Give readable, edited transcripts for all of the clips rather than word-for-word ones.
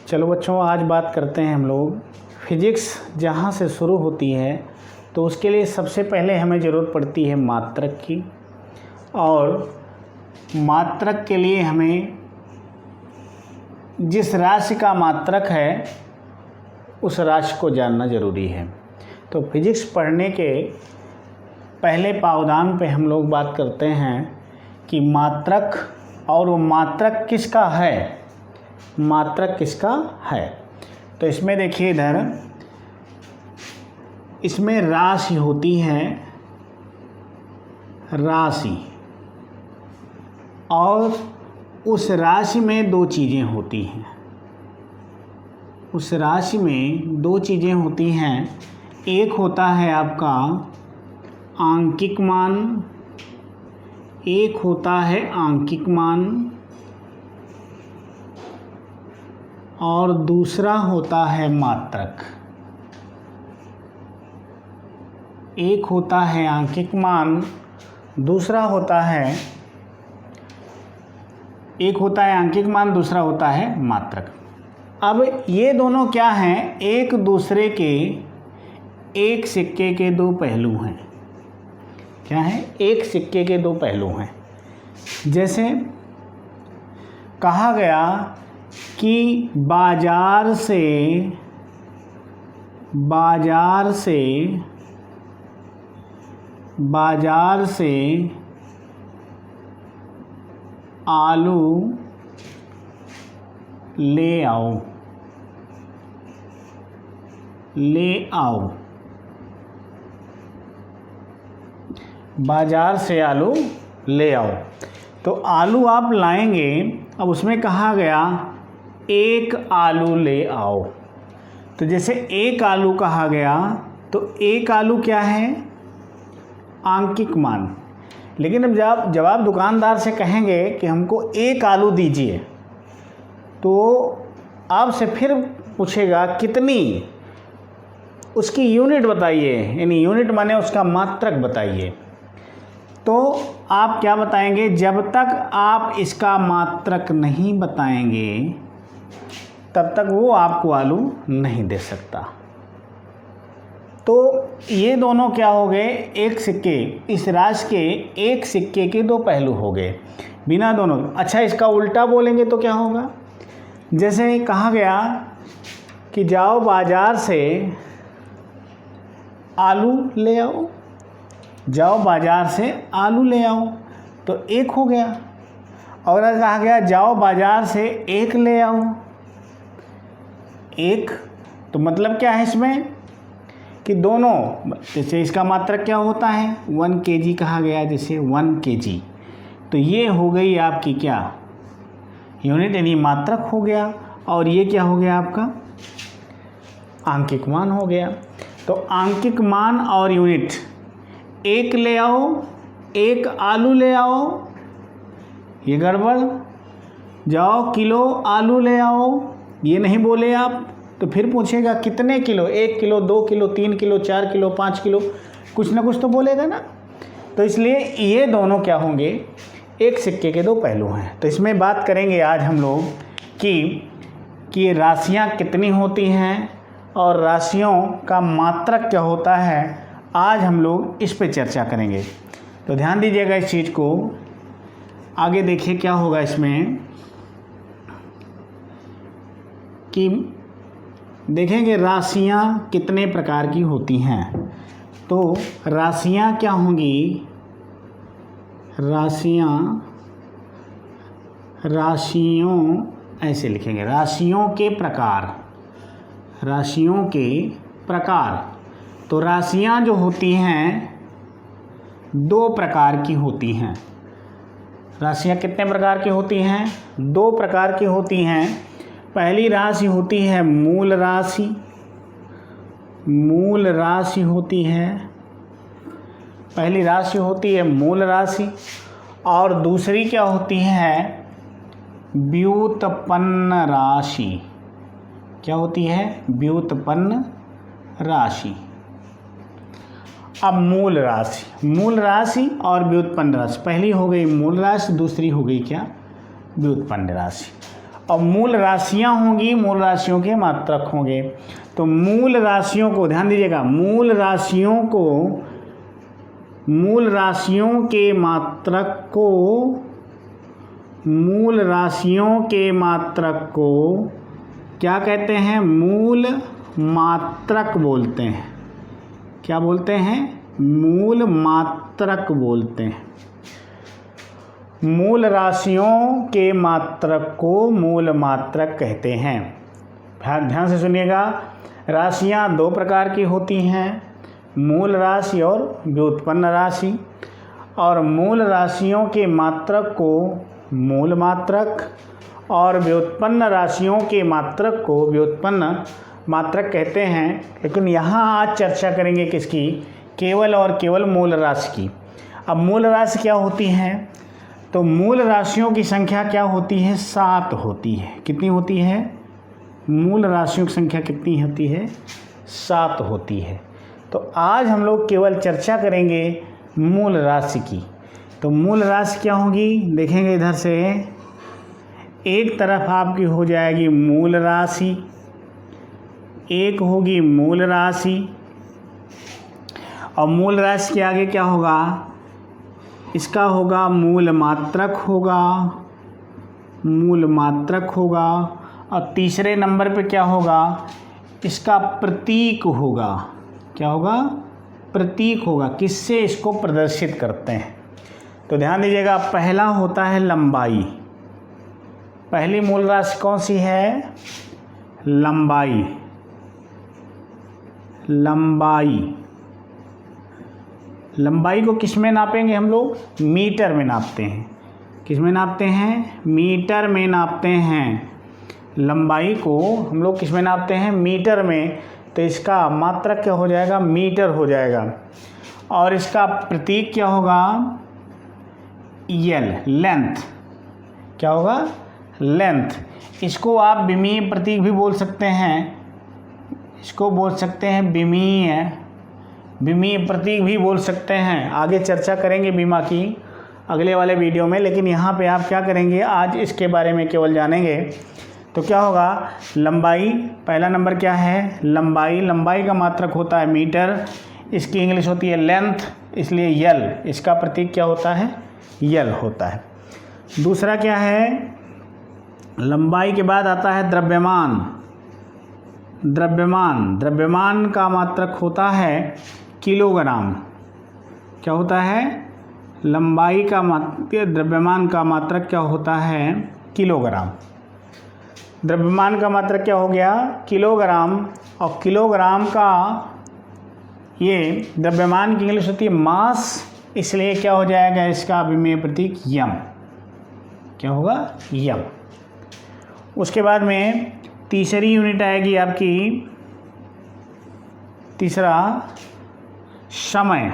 चलो बच्चों, आज बात करते हैं हम लोग फिजिक्स जहाँ से शुरू होती है तो उसके लिए सबसे पहले हमें ज़रूरत पड़ती है मात्रक की। और मात्रक के लिए हमें जिस राशि का मात्रक है उस राशि को जानना ज़रूरी है। तो फिजिक्स पढ़ने के पहले पावदान पे हम लोग बात करते हैं कि मात्रक, और वो मात्रक किसका है, मात्रक किसका है। तो इसमें देखिए, इधर इसमें राशि होती है, राशि, और उस राशि में दो चीज़ें होती हैं। उस राशि में दो चीज़ें होती हैं। एक होता है आपका आंकिक मान, एक होता है आंकिक मान, और दूसरा होता है मात्रक। एक होता है आंकिक मान, दूसरा होता है, एक होता है आंकिक मान, दूसरा होता है मात्रक। अब ये दोनों क्या हैं, एक दूसरे के एक सिक्के के दो पहलू हैं। क्या है? एक सिक्के के दो पहलू हैं। जैसे कहा गया कि बाजार से आलू ले आओ। बाजार से आलू ले आओ। तो आलू आप लाएंगे। अब उसमें कहा गया एक आलू ले आओ। तो जैसे एक आलू कहा गया तो एक आलू क्या है, आंकिक मान। लेकिन अब जब आप दुकानदार से कहेंगे कि हमको एक आलू दीजिए, तो आपसे फिर पूछेगा कितनी, उसकी यूनिट बताइए, यानी यूनिट माने उसका मात्रक बताइए। तो आप क्या बताएंगे? जब तक आप इसका मात्रक नहीं बताएंगे तब तक वो आपको आलू नहीं दे सकता। तो ये दोनों क्या हो गए, एक सिक्के, इस राशि के एक सिक्के के दो पहलू हो गए, बिना दोनों। अच्छा, इसका उल्टा बोलेंगे तो क्या होगा? जैसे कहा गया कि जाओ बाजार से आलू ले आओ, जाओ बाजार से आलू ले आओ, तो एक हो गया। और अगर कहा गया जाओ बाजार से एक ले आओ, एक, तो मतलब क्या है इसमें कि दोनों, जैसे इसका मात्रक क्या होता है 1 kg कहा गया, जैसे 1 kg, तो ये हो गई आपकी क्या, यूनिट, यानी मात्रक हो गया। और ये क्या हो गया आपका, आंकिक मान हो गया। तो आंकिक मान और यूनिट, एक ले आओ, एक आलू ले आओ, ये गड़बड़। जाओ किलो आलू ले आओ, ये नहीं बोले आप, तो फिर पूछेगा कितने kilo, 1 kilo, 2 kilo, 3 kilo, 4 kilo, 5 kilo, कुछ ना कुछ तो बोलेगा ना। तो इसलिए ये दोनों क्या होंगे, एक सिक्के के दो पहलू हैं। तो इसमें बात करेंगे आज हम लोग कि ये राशियाँ कितनी होती हैं और राशियों का मात्रक क्या होता है। आज हम लोग इस पे चर्चा करेंगे। तो ध्यान दीजिएगा इस चीज़ को। आगे देखिए क्या होगा इसमें कि देखेंगे राशियाँ कितने प्रकार की होती हैं। तो राशियाँ क्या होंगी, राशियों ऐसे लिखेंगे, राशियों के प्रकार। तो राशियाँ जो होती हैं दो प्रकार की होती हैं। राशियाँ कितने प्रकार की होती हैं, दो प्रकार की होती हैं। पहली राशि होती है मूल राशि, पहली राशि होती है मूल राशि, और दूसरी क्या होती है, व्युत्पन्न राशि। क्या होती है, व्युत्पन्न राशि। अब मूल राशि और व्युत्पन्न राशि, पहली हो गई मूल राशि, दूसरी हो गई क्या, व्युत्पन्न राशि। और मूल राशियां होंगी, मूल राशियों के मात्रक होंगे। तो मूल राशियों को ध्यान दीजिएगा, मूल राशियों के मात्रक को क्या कहते हैं? मूल मात्रक बोलते हैं। क्या बोलते हैं? मूल मात्रक बोलते हैं। मूल राशियों के मात्रक को मूल मात्रक कहते हैं। ध्यान से सुनिएगा, राशियां दो प्रकार की होती हैं, मूल राशि और व्युत्पन्न राशि। और मूल राशियों के मात्रक को मूल मात्रक और व्युत्पन्न राशियों के मात्रक को व्युत्पन्न मात्रक कहते हैं। लेकिन यहाँ आज चर्चा करेंगे किसकी? केवल और केवल मूल राशि की। अब मूल राशि क्या होती है? तो मूल राशियों की संख्या क्या होती है? 7 होती है। कितनी होती है? मूल राशियों की संख्या कितनी होती है? 7 होती है। तो आज हम लोग केवल चर्चा करेंगे मूल राशि की। तो मूल राशि क्या होगी? देखेंगे इधर से, एक तरफ आपकी हो जाएगी मूल राशि, एक होगी मूल राशि, और मूल राशि के आगे क्या होगा? इसका होगा मूल मात्रक होगा, मूल मात्रक होगा। और तीसरे नंबर पे क्या होगा? इसका प्रतीक होगा। क्या होगा? प्रतीक होगा। किससे इसको प्रदर्शित करते हैं? तो ध्यान दीजिएगा, पहला होता है लंबाई। पहली मूल राशि कौन सी है? लंबाई। लंबाई को किस में नापेंगे हम लोग? मीटर में नापते हैं। किस में नापते हैं? मीटर में नापते हैं। लंबाई को हम लोग किस में नापते हैं? मीटर में। तो इसका मात्रक क्या हो जाएगा? मीटर हो जाएगा। और इसका प्रतीक क्या होगा? यल, लेंथ। क्या होगा? लेंथ। इसको आप विमीय प्रतीक भी बोल सकते हैं। इसको बोल सकते हैं विमीय प्रतीक भी बोल सकते हैं। आगे चर्चा करेंगे बीमा की अगले वाले वीडियो में, लेकिन यहाँ पे आप क्या करेंगे, आज इसके बारे में केवल जानेंगे। तो क्या होगा? लंबाई, पहला नंबर क्या है? लंबाई का मात्रक होता है मीटर, इसकी इंग्लिश होती है लेंथ, इसलिए यल। इसका प्रतीक क्या होता है? यल होता है। दूसरा क्या है? लंबाई के बाद आता है द्रव्यमान। द्रव्यमान का मात्रक होता है किलोग्राम। क्या होता है? लंबाई का द्रव्यमान का मात्रक क्या होता है? किलोग्राम। द्रव्यमान का मात्रक क्या हो गया? किलोग्राम। और किलोग्राम का ये द्रव्यमान की इंग्लिश होती है मास, इसलिए क्या हो जाएगा इसका विमेय प्रतीक? यम। क्या होगा? यम। उसके बाद में तीसरी यूनिट आएगी आपकी, तीसरा समय,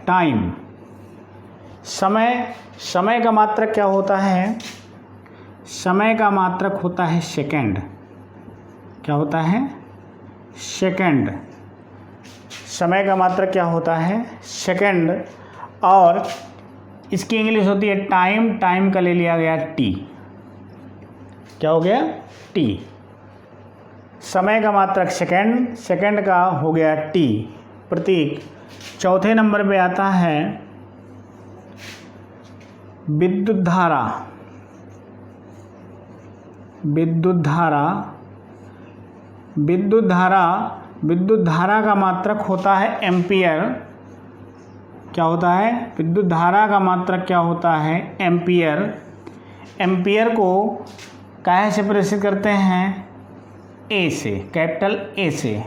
टाइम। समय का मात्रक क्या होता है? समय का मात्रक होता है सेकंड। क्या होता है? सेकंड। समय का मात्रक क्या होता है? सेकंड। और इसकी इंग्लिश होती है टाइम का ले लिया गया टी। क्या हो गया? टी। समय का मात्रक सेकंड का हो गया टी, प्रतीक। चौथे नंबर पे आता है विद्युत धारा। विद्युत धारा का मात्रक होता है एम्पियर। क्या होता है? विद्युत धारा का मात्रक क्या होता है? एम्पियर। एम्पियर को काहे से प्रदर्शित करते हैं? ए से, कैपिटल ए से।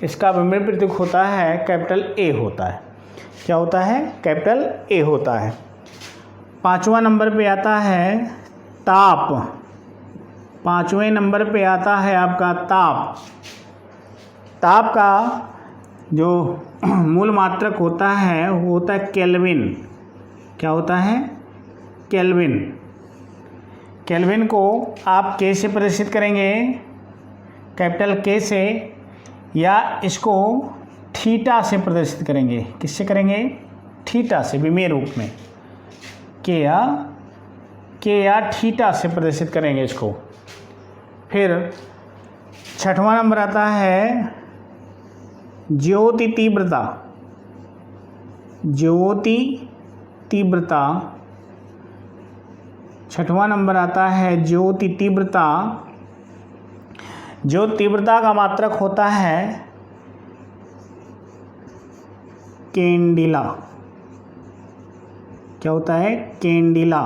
इसका विमेय प्रतीक होता है कैपिटल ए होता है। क्या होता है? कैपिटल ए होता है। पाँचवा नंबर पे आता है ताप। पाँचवें नंबर पे आता है आपका ताप। ताप का जो मूल मात्रक होता है वो होता है केल्विन। क्या होता है? केल्विन। केल्विन को आप के से प्रदर्शित करेंगे, कैपिटल के से, या इसको थीटा से प्रदर्शित करेंगे। किससे करेंगे? थीटा से, विमेय रूप में। के या थीटा से प्रदर्शित करेंगे इसको। फिर छठवां नंबर आता है ज्योति तीव्रता। ज्योति तीव्रता, छठवां नंबर आता है ज्योति तीव्रता। जो तीव्रता का मात्रक होता है कैंडिला। क्या होता है? कैंडिला।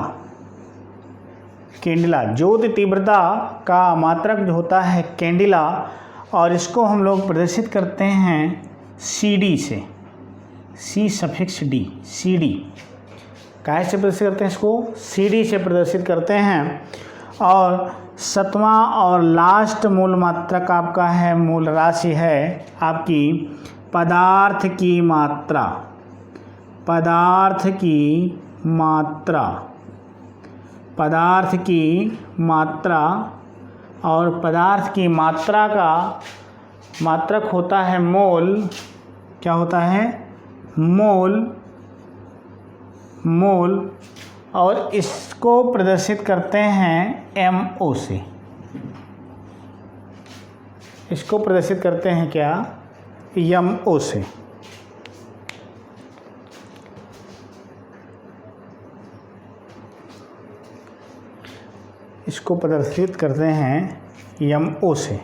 कैंडिला, ज्योति तीव्रता का मात्रक जो होता है कैंडिला, और इसको हम लोग प्रदर्शित करते हैं CD से, C सफिक्स D, CD। काहे से प्रदर्शित करते हैं इसको? CD से प्रदर्शित करते हैं। और सातवां और लास्ट मूल मात्रक आपका है, मूल राशि है आपकी पदार्थ की मात्रा। पदार्थ की मात्रा, पदार्थ की मात्रा, और पदार्थ की मात्रा का मात्रक होता है मोल। क्या होता है? मोल। मोल, और इसको प्रदर्शित करते हैं MO से। इसको प्रदर्शित करते हैं क्या? MO से। इसको प्रदर्शित करते हैं MO से।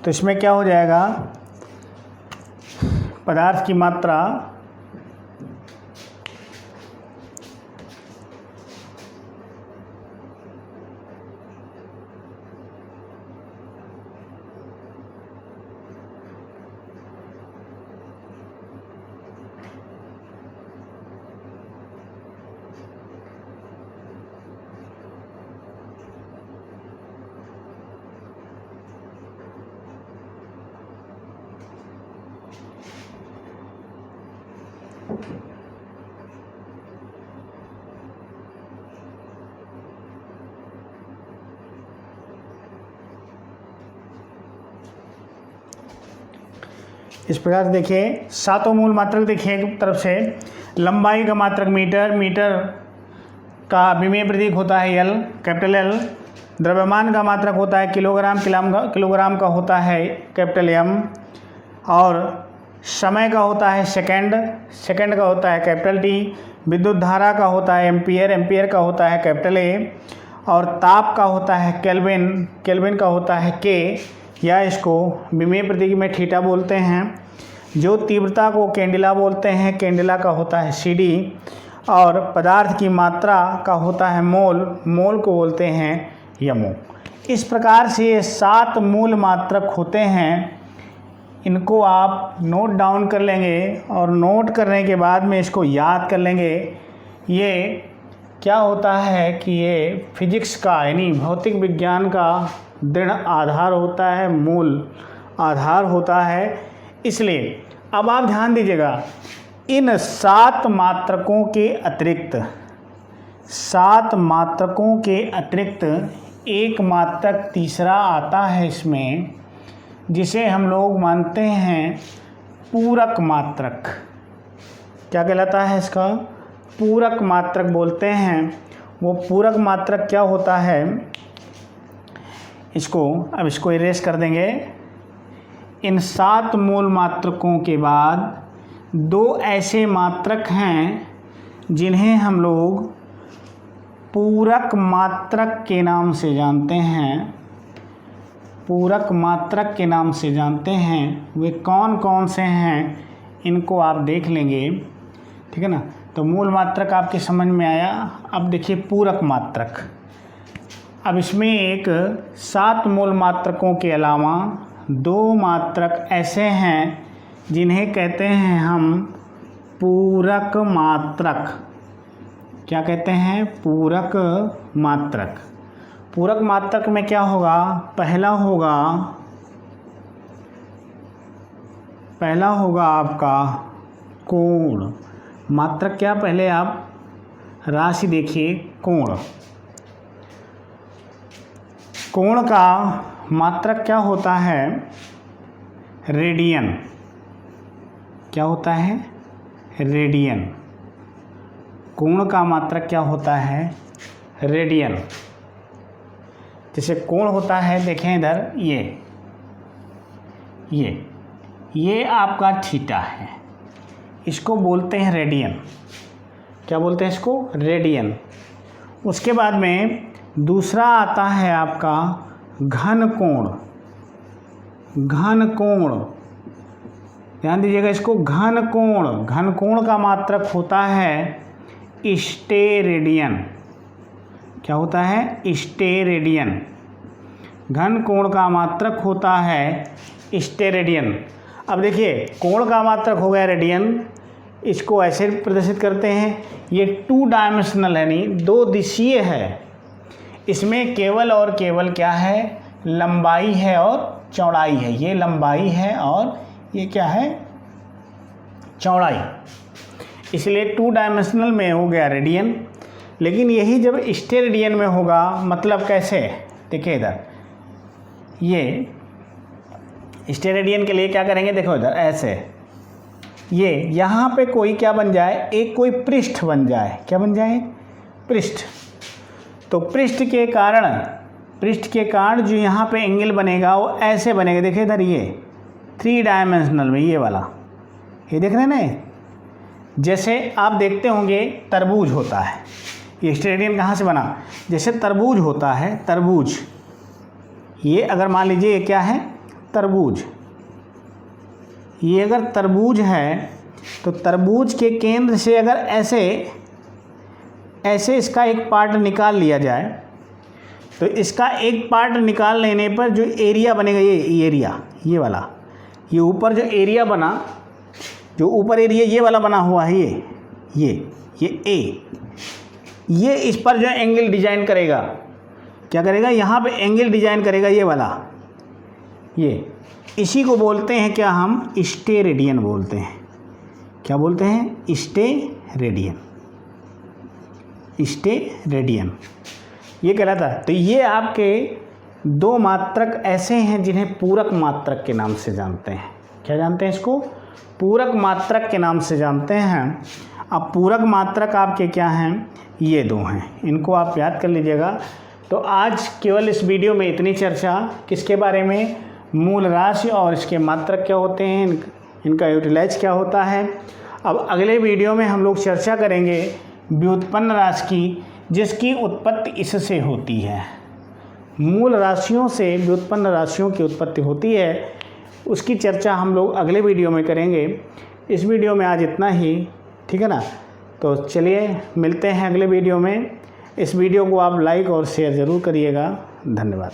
तो इसमें क्या हो जाएगा? पदार्थ की मात्रा इस प्रकार से देखिए, सातों मूल मात्रक देखिए। एक तरफ से लंबाई का मात्रक मीटर, मीटर का विमेय प्रतीक होता है L, कैपिटल L। द्रव्यमान का मात्रक होता है किलोग्राम, किलोग्राम का होता है कैपिटल M। और समय का होता है सेकंड, सेकंड का होता है कैपिटल T। विद्युत धारा का होता है एम्पियर, एम्पियर का होता है कैपिटल A। और ताप का होता है केल्विन, केल्विन का होता है K, या इसको विमेय प्रतीक में थीटा बोलते हैं। जो तीव्रता को कैंडिला बोलते हैं, कैंडिला का होता है CD। और पदार्थ की मात्रा का होता है मोल, मोल को बोलते हैं MO। इस प्रकार से ये 7 मूल मात्रक होते हैं। इनको आप नोट डाउन कर लेंगे, और नोट करने के बाद में इसको याद कर लेंगे। ये क्या होता है कि ये फिजिक्स का, यानी भौतिक विज्ञान का दृढ़ आधार होता है, मूल आधार होता है। इसलिए अब आप ध्यान दीजिएगा, इन 7 मात्रकों के अतिरिक्त, 7 मात्रकों के अतिरिक्त एक मात्रक तीसरा आता है इसमें, जिसे हम लोग मानते हैं पूरक मात्रक। क्या कहलाता है इसका? पूरक मात्रक बोलते हैं। वो पूरक मात्रक क्या होता है? अब इसको इरेज कर देंगे। इन 7 मूल मात्रकों के बाद 2 ऐसे मात्रक हैं जिन्हें हम लोग पूरक मात्रक के नाम से जानते हैं। पूरक मात्रक के नाम से जानते हैं। वे कौन कौन से हैं इनको आप देख लेंगे, ठीक है ना। तो मूल मात्रक आपके समझ में आया। अब देखिए पूरक मात्रक। अब इसमें एक 7 मूल मात्रकों के अलावा 2 मात्रक ऐसे हैं जिन्हें कहते हैं हम पूरक मात्रक। क्या कहते हैं? पूरक मात्रक। पूरक मात्रक में क्या होगा? पहला होगा आपका कोण। मात्रक क्या? पहले आप राशि देखिए, कोण। कोण का मात्रक क्या होता है? रेडियन। क्या होता है? रेडियन। कोण का मात्रक क्या होता है? रेडियन। जैसे कोण होता है, देखें इधर, ये आपका थीटा है, इसको बोलते हैं रेडियन। क्या बोलते हैं इसको? रेडियन। उसके बाद में दूसरा आता है आपका घन कोण। घन कोण, ध्यान दीजिएगा इसको, घन कोण। घन कोण का मात्रक होता है स्टेरेडियन। क्या होता है? स्टेरेडियन। घन कोण का मात्रक होता है स्टेरेडियन। अब देखिए, कोण का मात्रक हो गया रेडियन, इसको ऐसे प्रदर्शित करते हैं। ये 2 डायमेंशनल है, नहीं 2 दिशीय है। इसमें केवल और केवल क्या है? लंबाई है और चौड़ाई है। ये लंबाई है और ये क्या है? चौड़ाई। इसलिए 2 डायमेंशनल में हो गया रेडियन। लेकिन यही जब स्टेरेडियन में होगा, मतलब कैसे? देखिए इधर, ये स्टेरेडियन के लिए क्या करेंगे? देखो इधर ऐसे, ये यहाँ पे कोई क्या बन जाए? एक कोई पृष्ठ बन जाए। क्या बन जाए? पृष्ठ। तो पृष्ठ के कारण जो यहाँ पे एंगल बनेगा वो ऐसे बनेगा। देखिए इधर, ये 3 डायमेंशनल में, ये वाला, ये देख रहे हैं ना? जैसे आप देखते होंगे तरबूज होता है। ये स्टेरेडियन कहाँ से बना? जैसे तरबूज होता है, तरबूज, ये अगर मान लीजिए ये क्या है? तरबूज। ये अगर तरबूज है तो तरबूज के केंद्र से अगर ऐसे इसका एक पार्ट निकाल लिया जाए, तो इसका एक पार्ट निकाल लेने पर जो एरिया बनेगा, ये एरिया, ये वाला, ये ऊपर जो एरिया बना, जो ऊपर एरिया ये वाला बना हुआ है, ये ए, ये इस पर जो एंगल डिजाइन करेगा, क्या करेगा? यहाँ पे एंगल डिजाइन करेगा, ये वाला, ये, इसी को बोलते हैं क्या? हम स्टेरेडियन बोलते हैं। क्या बोलते हैं? स्टेरेडियन। स्टेरेडियन ये कहलाता है। तो ये आपके 2 मात्रक ऐसे हैं जिन्हें पूरक मात्रक के नाम से जानते हैं। क्या जानते हैं इसको? पूरक मात्रक के नाम से जानते हैं। अब पूरक मात्रक आपके क्या हैं? ये 2 हैं, इनको आप याद कर लीजिएगा। तो आज केवल इस वीडियो में इतनी चर्चा, किसके बारे में? मूल राशि और इसके मात्रक क्या होते हैं, इनका यूटिलाइज क्या होता है। अब अगले वीडियो में हम लोग चर्चा करेंगे व्युत्पन्न राशि की, जिसकी उत्पत्ति इससे होती है। मूल राशियों से व्युत्पन्न राशियों की उत्पत्ति होती है, उसकी चर्चा हम लोग अगले वीडियो में करेंगे। इस वीडियो में आज इतना ही, ठीक है ना? तो चलिए मिलते हैं अगले वीडियो में। इस वीडियो को आप लाइक और शेयर ज़रूर करिएगा। धन्यवाद।